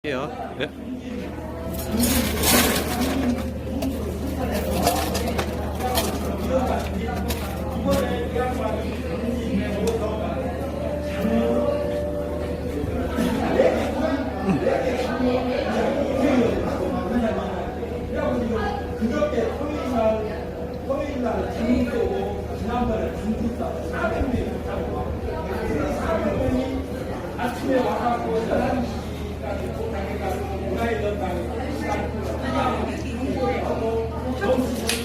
요 네. 그저께 토요일날 중국도 지난번에 중국도 400명이 잡고 400명이 아침에 와갖고 11시까지 도착해가지고 문화의 전당에 시간 하고 점심